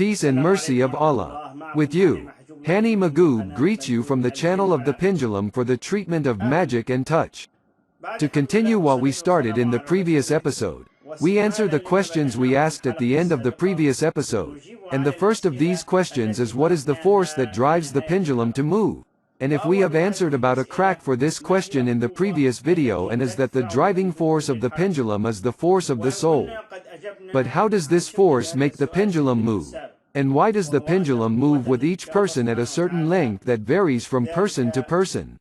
peace and mercy of Allah with you. Hani Magoob greets you from the channel of the Pendulum for the treatment of magic and touch. To continue what we started in the previous episode, we answer the questions we asked at the end of the previous episode, and the first of these questions is what is the force that drives the pendulum to move? And if we have answered about a crack for this question in the previous video, and is that the driving force of the pendulum is the force of the soul. But how does this force make the pendulum move? And why does the pendulum move with each person at a certain length that varies from person to person?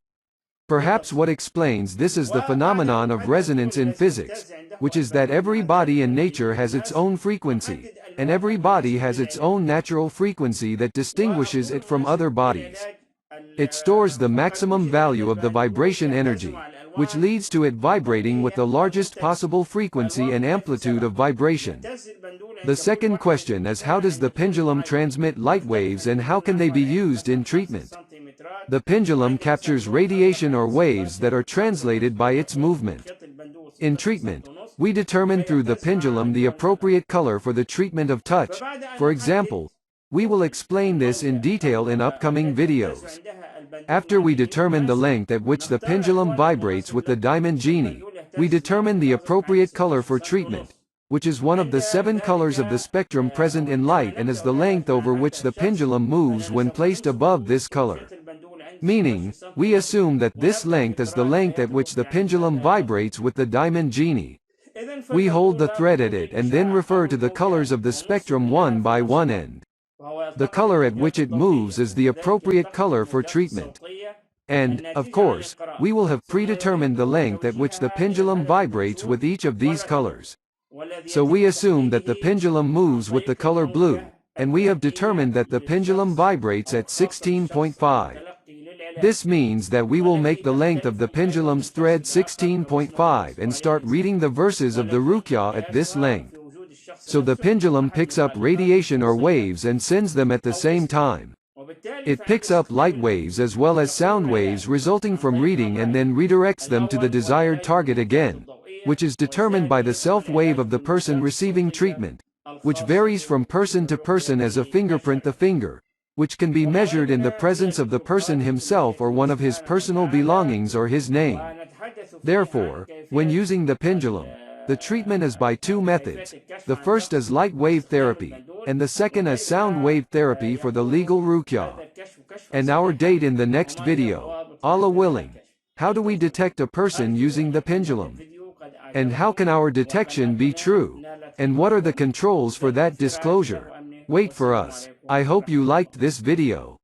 Perhaps what explains this is the phenomenon of resonance in physics, which is that every body in nature has its own frequency, and every body has its own natural frequency that distinguishes it from other bodies. It stores the maximum value of the vibration energy, which leads to it vibrating with the largest possible frequency and amplitude of vibration. The second question is how does the pendulum transmit light waves and how can they be used in treatment? The pendulum captures radiation or waves that are translated by its movement. In treatment, we determine through the pendulum the appropriate color for the treatment of touch. For example, we will explain this in detail in upcoming videos. After we determine the length at which the pendulum vibrates with the diamond genie, we determine the appropriate color for treatment, which is one of the 7 colors of the spectrum present in light and is the length over which the pendulum moves when placed above this color. Meaning, we assume that this length is the length at which the pendulum vibrates with the diamond genie. We hold the thread at it and then refer to the colors of the spectrum one by one end. The color at which it moves is the appropriate color for treatment. And, of course, we will have predetermined the length at which the pendulum vibrates with each of these colors. So we assume that the pendulum moves with the color blue, and we have determined that the pendulum vibrates at 16.5. This means that we will make the length of the pendulum's thread 16.5 and start reading the verses of the Ruqya at this length. So the pendulum picks up radiation or waves and sends them at the same time. It picks up light waves as well as sound waves resulting from reading and then redirects them to the desired target again, which is determined by the self-wave of the person receiving treatment, which varies from person to person as a fingerprint the finger, which can be measured in the presence of the person himself or one of his personal belongings or his name. Therefore, when using the pendulum, the treatment is by 2 methods. The first is light wave therapy, and the second is sound wave therapy for the legal Ruqya. And our date in the next video, Allah willing. How do we detect a person using the pendulum? And how can our detection be true? And what are the controls for that disclosure? Wait for us. I hope you liked this video.